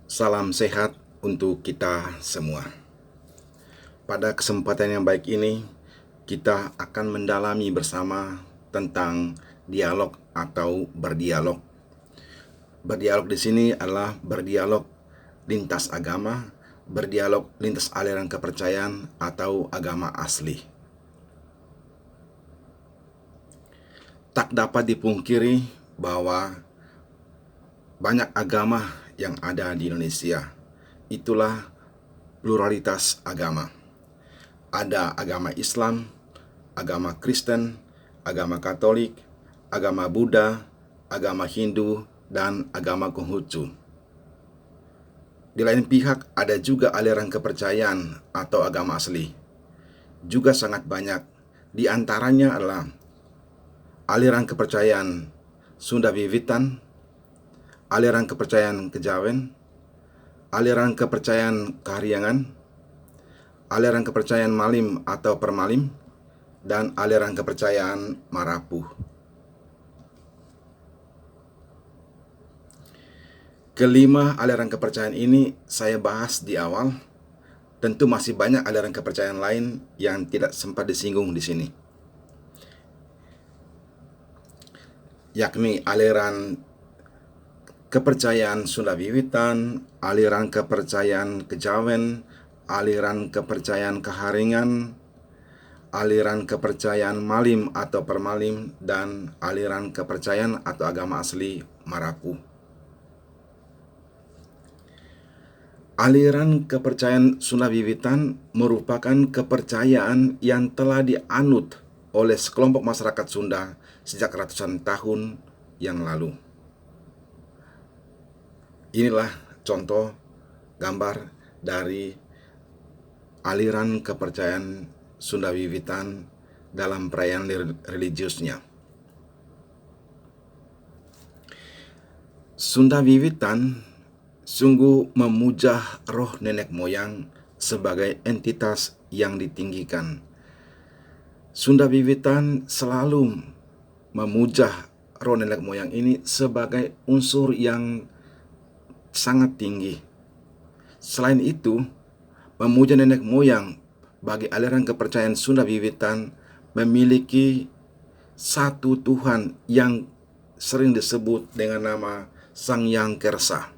Salam sehat untuk kita semua. Pada kesempatan yang baik ini, kita akan mendalami bersama tentang dialog atau berdialog. Berdialog di sini adalah berdialog lintas agama, berdialog lintas aliran kepercayaan atau agama asli. Tak dapat dipungkiri bahwa banyak agama yang ada di Indonesia. Itulah pluralitas agama. Ada agama Islam, agama Kristen, agama Katolik, agama Buddha, agama Hindu, dan agama Konghucu. Di lain pihak, ada juga aliran kepercayaan atau agama asli. Juga sangat banyak. Di antaranya adalah aliran kepercayaan Sunda Wiwitan, aliran kepercayaan Kejawen, aliran kepercayaan Kahariangan, aliran kepercayaan Malim atau Permalim, dan aliran kepercayaan Marapu. Kelima aliran kepercayaan ini saya bahas di awal. Tentu masih banyak aliran kepercayaan lain yang tidak sempat disinggung di sini, yakni aliran kepercayaan Sunda Wiwitan, aliran kepercayaan Kejawen, aliran kepercayaan Kahariangan, aliran kepercayaan Malim atau Permalim, dan aliran kepercayaan atau agama asli Marapu. Aliran kepercayaan Sunda Wiwitan merupakan kepercayaan yang telah dianut oleh sekelompok masyarakat Sunda sejak ratusan tahun yang lalu. Inilah contoh gambar dari aliran kepercayaan Sunda Wiwitan dalam perayaan religiusnya. Sunda Wiwitan sungguh memuja roh nenek moyang sebagai entitas yang ditinggikan. Sunda Wiwitan selalu memuja roh nenek moyang ini sebagai unsur yang sangat tinggi. Selain itu, memuja nenek moyang bagi aliran kepercayaan Sunda Wiwitan memiliki satu Tuhan yang sering disebut dengan nama Sang Hyang Kersa.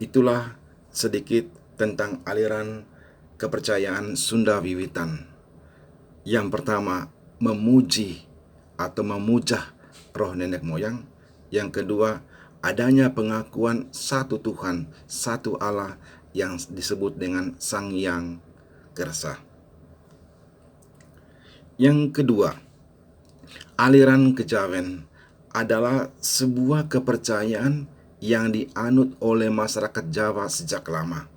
Itulah sedikit tentang aliran kepercayaan Sunda Wiwitan. Yang pertama, memuji atau memuja roh nenek moyang. Yang kedua, adanya pengakuan satu Tuhan, satu Allah yang disebut dengan Sang Hyang Kersa. Yang kedua, aliran Kejawen adalah sebuah kepercayaan yang dianut oleh masyarakat Jawa sejak lama.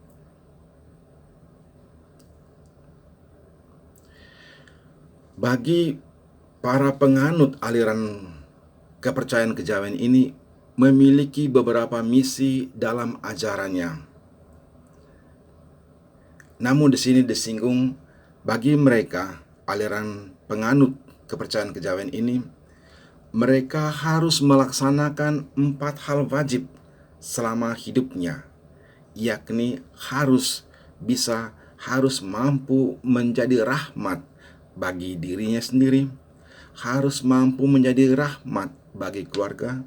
Bagi para penganut aliran kepercayaan Kejawen ini memiliki beberapa misi dalam ajarannya. Namun di sini disinggung bagi mereka aliran penganut kepercayaan Kejawen ini, mereka harus melaksanakan 4 hal wajib selama hidupnya, yakni harus mampu menjadi rahmat bagi dirinya sendiri, harus mampu menjadi rahmat bagi keluarga,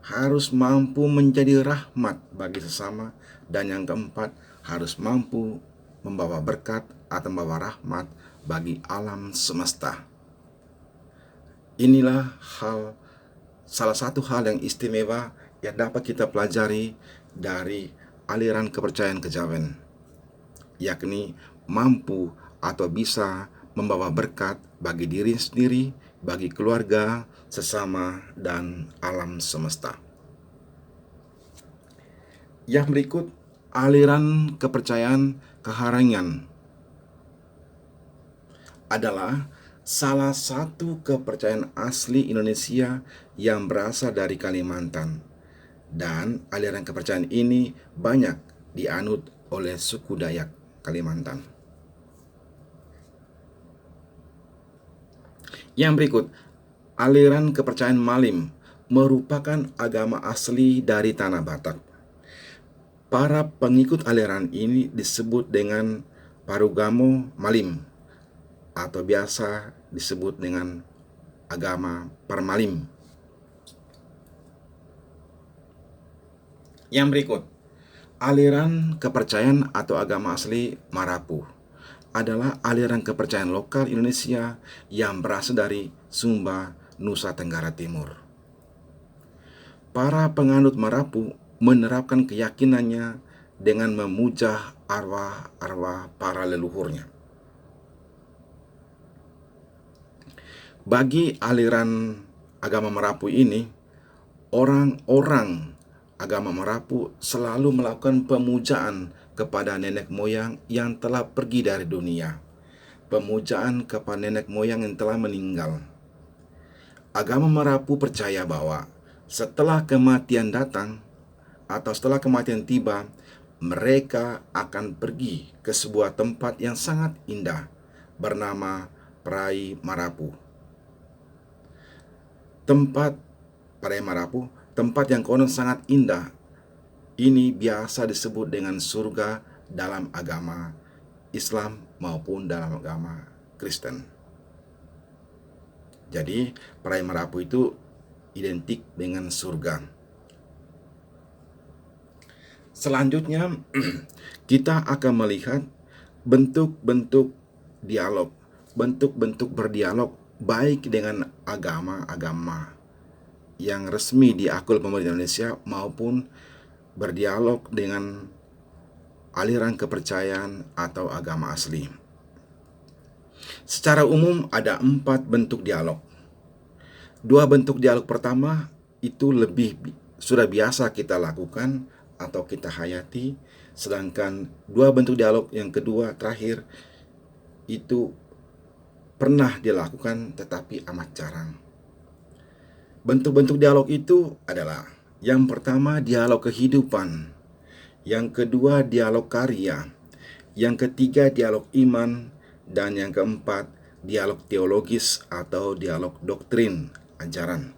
harus mampu menjadi rahmat bagi sesama, dan yang keempat, harus mampu membawa berkat atau membawa rahmat bagi alam semesta. Inilah salah satu hal yang istimewa yang dapat kita pelajari dari aliran kepercayaan Kejawen, yakni mampu atau bisa membawa berkat bagi diri sendiri, bagi keluarga, sesama, dan alam semesta. Yang berikut, aliran kepercayaan Kahariangan adalah salah satu kepercayaan asli Indonesia yang berasal dari Kalimantan. Dan aliran kepercayaan ini banyak dianut oleh suku Dayak Kalimantan. Yang berikut, aliran kepercayaan Malim merupakan agama asli dari tanah Batak. Para pengikut aliran ini disebut dengan Parugamo Malim atau biasa disebut dengan agama Parmalim. Yang berikut, aliran kepercayaan atau agama asli Marapu adalah aliran kepercayaan lokal Indonesia yang berasal dari Sumba, Nusa Tenggara Timur. Para penganut Marapu menerapkan keyakinannya dengan memuja arwah-arwah para leluhurnya. Bagi aliran agama Marapu ini, orang-orang agama Marapu selalu melakukan pemujaan kepada nenek moyang yang telah pergi dari dunia. Pemujaan kepada nenek moyang yang telah meninggal. Agama Marapu percaya bahwa setelah kematian datang atau setelah kematian tiba, mereka akan pergi ke sebuah tempat yang sangat indah bernama Prai Marapu. Tempat Prai Marapu, tempat yang konon sangat indah, ini biasa disebut dengan surga dalam agama Islam maupun dalam agama Kristen. Jadi, Prai Marapu itu identik dengan surga. Selanjutnya, kita akan melihat bentuk-bentuk dialog, bentuk-bentuk berdialog baik dengan agama-agama yang resmi diakui pemerintah Indonesia maupun berdialog dengan aliran kepercayaan atau agama asli. Secara umum ada 4 bentuk dialog. 2 bentuk dialog pertama itu sudah biasa kita lakukan atau kita hayati, sedangkan 2 bentuk dialog yang kedua terakhir itu pernah dilakukan tetapi amat jarang. Bentuk-bentuk dialog itu adalah yang pertama dialog kehidupan, yang kedua dialog karya, yang ketiga dialog iman, dan yang keempat dialog teologis atau dialog doktrin ajaran.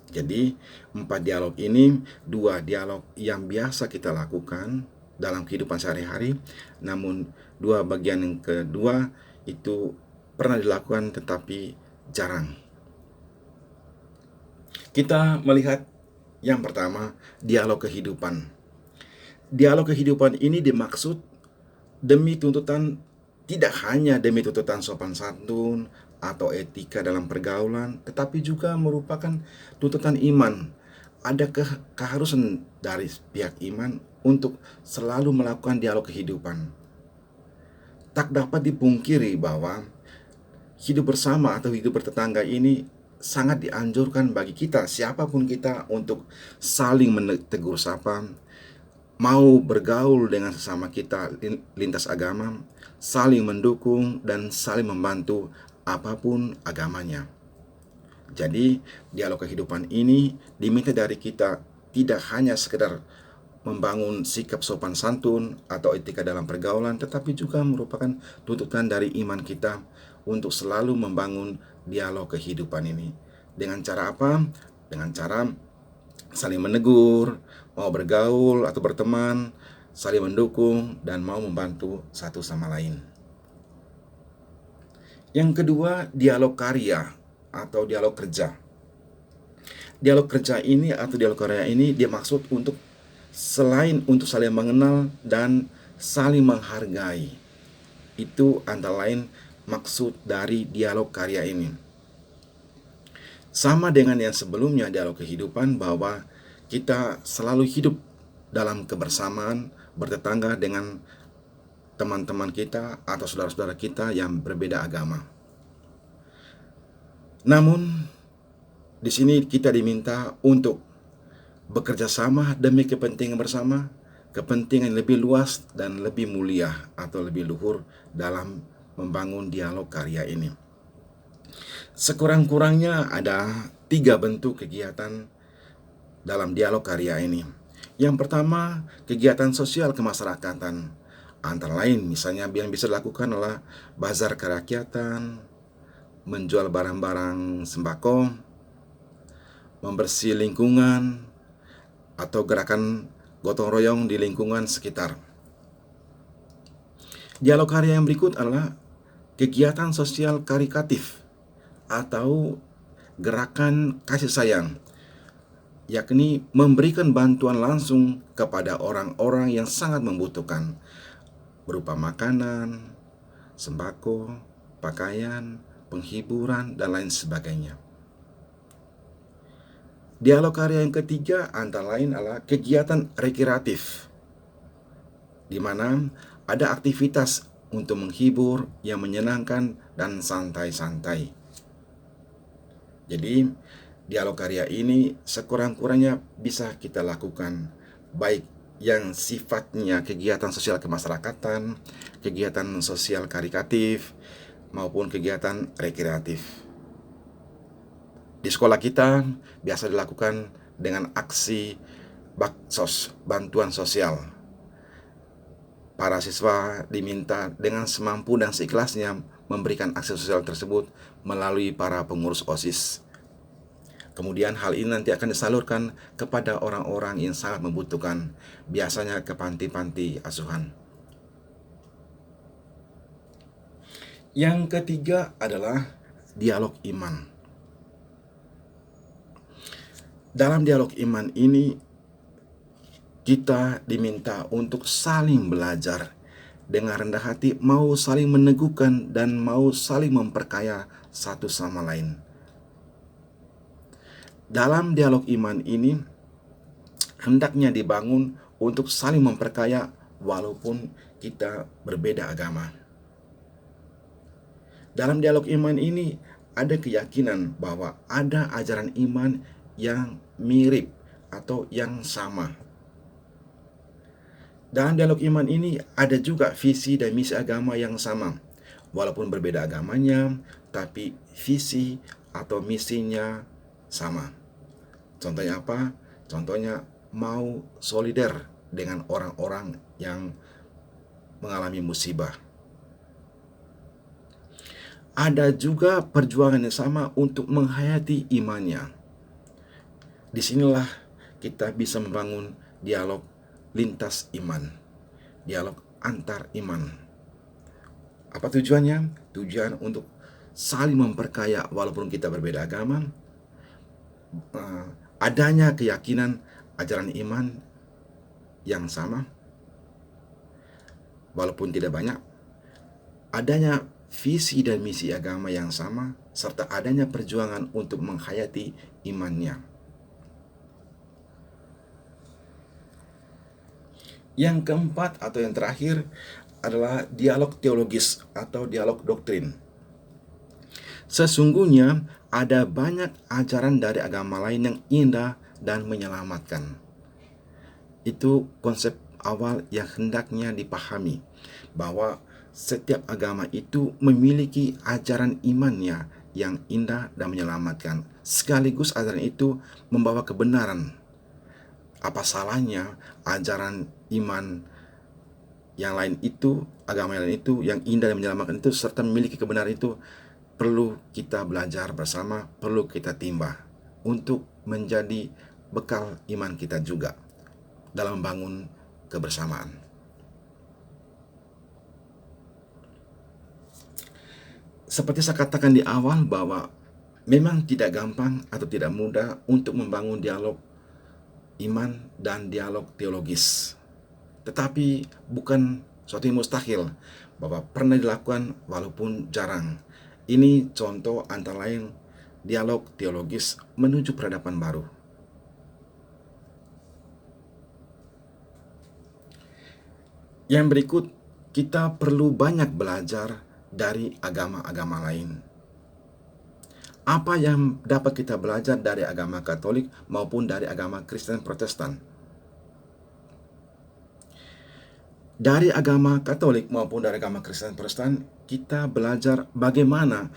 Jadi 4 dialog ini, 2 dialog yang biasa kita lakukan dalam kehidupan sehari-hari, namun 2 bagian yang kedua itu pernah dilakukan tetapi jarang. Kita melihat yang pertama, dialog kehidupan. Dialog kehidupan ini dimaksud demi tuntutan, tidak hanya demi tuntutan sopan santun atau etika dalam pergaulan, tetapi juga merupakan tuntutan iman. Ada keharusan dari pihak iman untuk selalu melakukan dialog kehidupan. Tak dapat dipungkiri bahwa hidup bersama atau hidup bertetangga ini sangat dianjurkan bagi kita, siapapun kita, untuk saling menegur sapa, mau bergaul dengan sesama kita lintas agama, saling mendukung dan saling membantu apapun agamanya. Jadi, dialog kehidupan ini diminta dari kita tidak hanya sekedar membangun sikap sopan santun atau etika dalam pergaulan, tetapi juga merupakan tuntutan dari iman kita untuk selalu membangun dialog kehidupan ini. Dengan cara apa? Dengan cara saling menegur, mau bergaul atau berteman, saling mendukung, dan mau membantu satu sama lain. Yang kedua, dialog karya atau dialog kerja. Dialog kerja ini atau dialog karya ini dimaksud untuk selain untuk saling mengenal dan saling menghargai. Itu antara lain maksud dari dialog karya ini. Sama dengan yang sebelumnya, dialog kehidupan, bahwa kita selalu hidup dalam kebersamaan, bertetangga dengan teman-teman kita atau saudara-saudara kita yang berbeda agama. Namun, di sini kita diminta untuk bekerja sama demi kepentingan bersama, kepentingan lebih luas dan lebih mulia atau lebih luhur dalam membangun dialog karya ini. Sekurang-kurangnya ada 3 bentuk kegiatan dalam dialog karya ini. Yang pertama, kegiatan sosial kemasyarakatan. Antara lain misalnya yang bisa dilakukan adalah bazar kerakyatan, menjual barang-barang sembako, membersih lingkungan, atau gerakan gotong royong di lingkungan sekitar. Dialog karya yang berikut adalah kegiatan sosial karitatif atau gerakan kasih sayang, yakni memberikan bantuan langsung kepada orang-orang yang sangat membutuhkan, berupa makanan, sembako, pakaian, penghiburan, dan lain sebagainya. Dialog karya yang ketiga antara lain adalah kegiatan rekreatif, di mana ada aktivitas untuk menghibur yang menyenangkan dan santai-santai. Jadi, dialog karya ini sekurang-kurangnya bisa kita lakukan, baik yang sifatnya kegiatan sosial kemasyarakatan, kegiatan sosial karitatif, maupun kegiatan rekreatif. Di sekolah kita biasa dilakukan dengan aksi baksos, bantuan sosial. Para siswa diminta dengan semampu dan seikhlasnya memberikan aksi sosial tersebut melalui para pengurus OSIS. Kemudian hal ini nanti akan disalurkan kepada orang-orang yang sangat membutuhkan, biasanya ke panti-panti asuhan. Yang ketiga adalah dialog iman. Dalam dialog iman ini, kita diminta untuk saling belajar dengan rendah hati, mau saling meneguhkan dan mau saling memperkaya satu sama lain. Dalam dialog iman ini, hendaknya dibangun untuk saling memperkaya walaupun kita berbeda agama. Dalam dialog iman ini, ada keyakinan bahwa ada ajaran iman yang mirip atau yang sama. Dalam dialog iman ini ada juga visi dan misi agama yang sama. Walaupun berbeda agamanya, tapi visi atau misinya sama. Contohnya apa? Contohnya mau solider dengan orang-orang yang mengalami musibah. Ada juga perjuangan yang sama untuk menghayati imannya. Disinilah kita bisa membangun dialog lintas iman, dialog antar iman. Apa tujuannya? Tujuan untuk saling memperkaya walaupun kita berbeda agama, adanya keyakinan ajaran iman yang sama, walaupun tidak banyak, adanya visi dan misi agama yang sama, serta adanya perjuangan untuk menghayati imannya. Yang keempat atau yang terakhir adalah dialog teologis atau dialog doktrin. Sesungguhnya ada banyak ajaran dari agama lain yang indah dan menyelamatkan. Itu konsep awal yang hendaknya dipahami, bahwa setiap agama itu memiliki ajaran imannya yang indah dan menyelamatkan. Sekaligus ajaran itu membawa kebenaran. Apa salahnya ajaran iman yang lain itu, agama yang lain itu, yang indah dan menyelamatkan itu, serta memiliki kebenaran itu, perlu kita belajar bersama, perlu kita timba untuk menjadi bekal iman kita juga dalam membangun kebersamaan. Seperti saya katakan di awal bahwa memang tidak gampang atau tidak mudah untuk membangun dialog iman dan dialog teologis. Tetapi bukan suatu yang mustahil, bahwa pernah dilakukan walaupun jarang. Ini contoh antara lain dialog teologis menuju peradaban baru. Yang berikut, kita perlu banyak belajar dari agama-agama lain. Apa yang dapat kita belajar dari agama Katolik maupun dari agama Kristen Protestan? Dari agama Katolik maupun dari agama Kristen Protestan, kita belajar bagaimana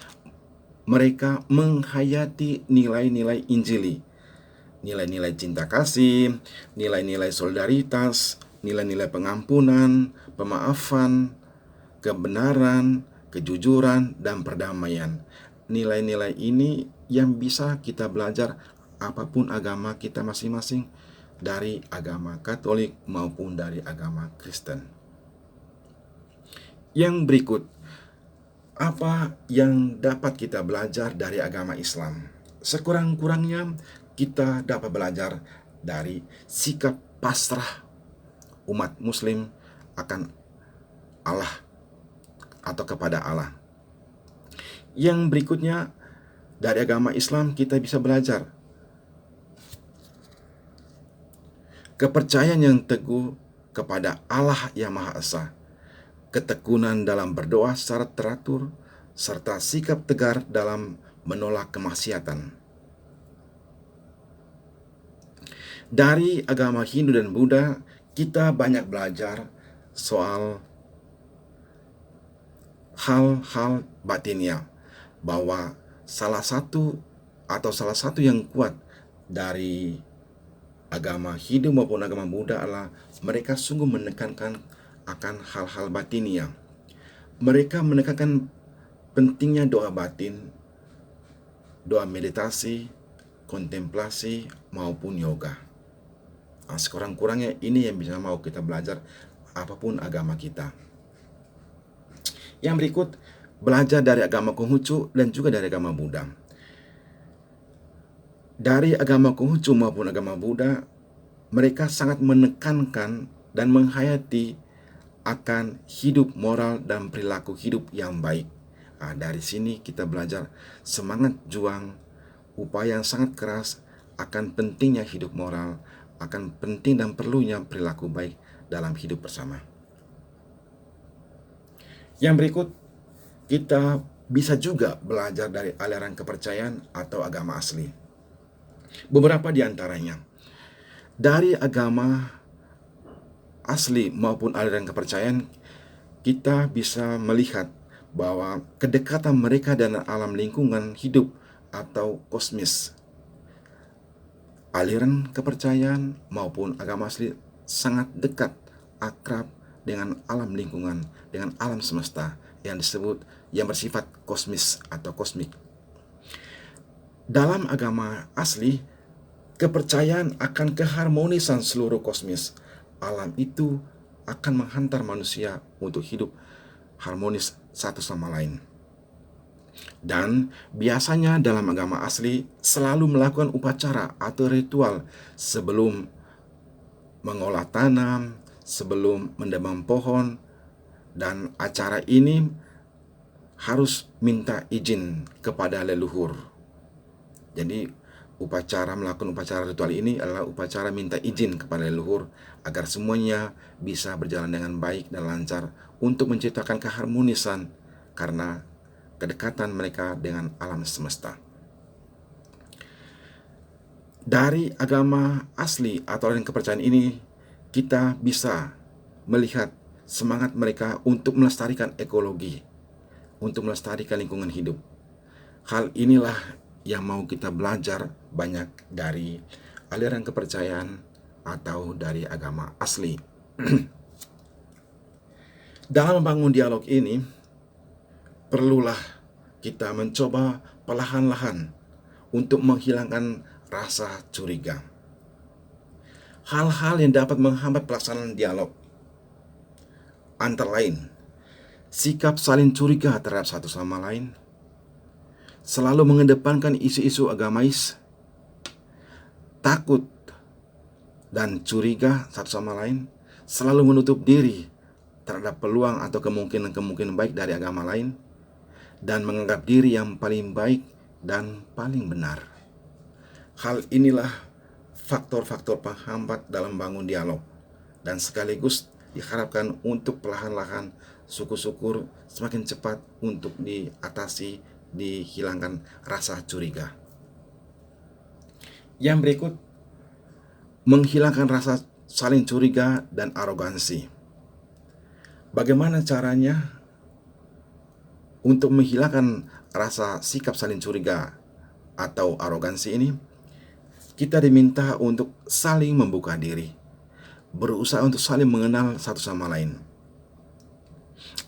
mereka menghayati nilai-nilai Injili. Nilai-nilai cinta kasih, nilai-nilai solidaritas, nilai-nilai pengampunan, pemaafan, kebenaran, kejujuran, dan perdamaian. Nilai-nilai ini yang bisa kita belajar apapun agama kita masing-masing, dari agama Katolik maupun dari agama Kristen. Yang berikut, apa yang dapat kita belajar dari agama Islam? Sekurang-kurangnya kita dapat belajar dari sikap pasrah umat Muslim akan Allah atau kepada Allah. Yang berikutnya, dari agama Islam kita bisa belajar kepercayaan yang teguh kepada Allah yang Maha Esa, ketekunan dalam berdoa secara teratur, serta sikap tegar dalam menolak kemaksiatan. Dari agama Hindu dan Buddha, kita banyak belajar soal hal-hal batiniah, bahwa salah satu yang kuat dari agama Hindu maupun agama Buddha adalah mereka sungguh menekankan akan hal-hal batiniah. Mereka menekankan pentingnya doa batin, doa meditasi, kontemplasi, maupun yoga. Sekurang-kurangnya ini yang bisa mau kita belajar apapun agama kita. Yang berikut, belajar dari agama Konghucu dan juga dari agama Buddha. Dari agama Konghucu maupun agama Buddha, mereka sangat menekankan dan menghayati akan hidup moral dan perilaku hidup yang baik. Dari sini kita belajar semangat juang, upaya yang sangat keras akan pentingnya hidup moral, akan penting dan perlunya perilaku baik dalam hidup bersama. Yang berikut, kita bisa juga belajar dari aliran kepercayaan atau agama asli. Beberapa di antaranya. Dari agama asli maupun aliran kepercayaan, kita bisa melihat bahwa kedekatan mereka dengan alam lingkungan hidup atau kosmis. Aliran kepercayaan maupun agama asli sangat dekat, akrab dengan alam lingkungan, dengan alam semesta yang bersifat kosmis atau kosmik. Dalam agama asli, kepercayaan akan keharmonisan seluruh kosmis. Alam itu akan menghantar manusia untuk hidup harmonis satu sama lain. Dan biasanya dalam agama asli selalu melakukan upacara atau ritual sebelum mengolah tanam, sebelum mendebang pohon, dan acara ini harus minta izin kepada leluhur. Jadi melakukan upacara ritual ini adalah upacara minta izin kepada leluhur agar semuanya bisa berjalan dengan baik dan lancar untuk menciptakan keharmonisan karena kedekatan mereka dengan alam semesta. Dari agama asli atau aliran kepercayaan ini, kita bisa melihat semangat mereka untuk melestarikan ekologi, untuk melestarikan lingkungan hidup. Hal inilah yang mau kita belajar banyak dari aliran kepercayaan atau dari agama asli. Dalam membangun dialog ini, perlulah kita mencoba perlahan-lahan untuk menghilangkan rasa curiga. Hal-hal yang dapat menghambat pelaksanaan dialog antara lain sikap saling curiga terhadap satu sama lain, selalu mengedepankan isu-isu agamais, takut dan curiga satu sama lain, selalu menutup diri terhadap peluang atau kemungkinan baik dari agama lain, dan menganggap diri yang paling baik dan paling benar. Hal inilah faktor-faktor penghambat dalam membangun dialog, dan sekaligus diharapkan untuk perlahan-lahan syukur-syukur semakin cepat untuk diatasi, dihilangkan rasa curiga. Yang berikut, menghilangkan rasa saling curiga dan arogansi. Bagaimana caranya untuk menghilangkan rasa sikap saling curiga atau arogansi ini? Kita diminta untuk saling membuka diri, berusaha untuk saling mengenal satu sama lain.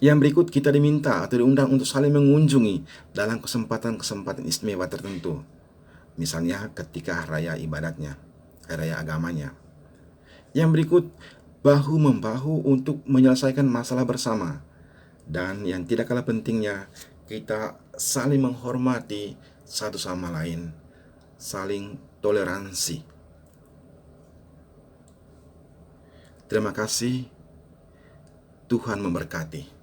Yang berikut, kita diminta atau diundang untuk saling mengunjungi dalam kesempatan-kesempatan istimewa tertentu. Misalnya ketika hari raya ibadatnya, hari raya agamanya. Yang berikut, bahu-membahu untuk menyelesaikan masalah bersama. Dan yang tidak kalah pentingnya, kita saling menghormati satu sama lain, saling toleransi. Terima kasih. Tuhan memberkati.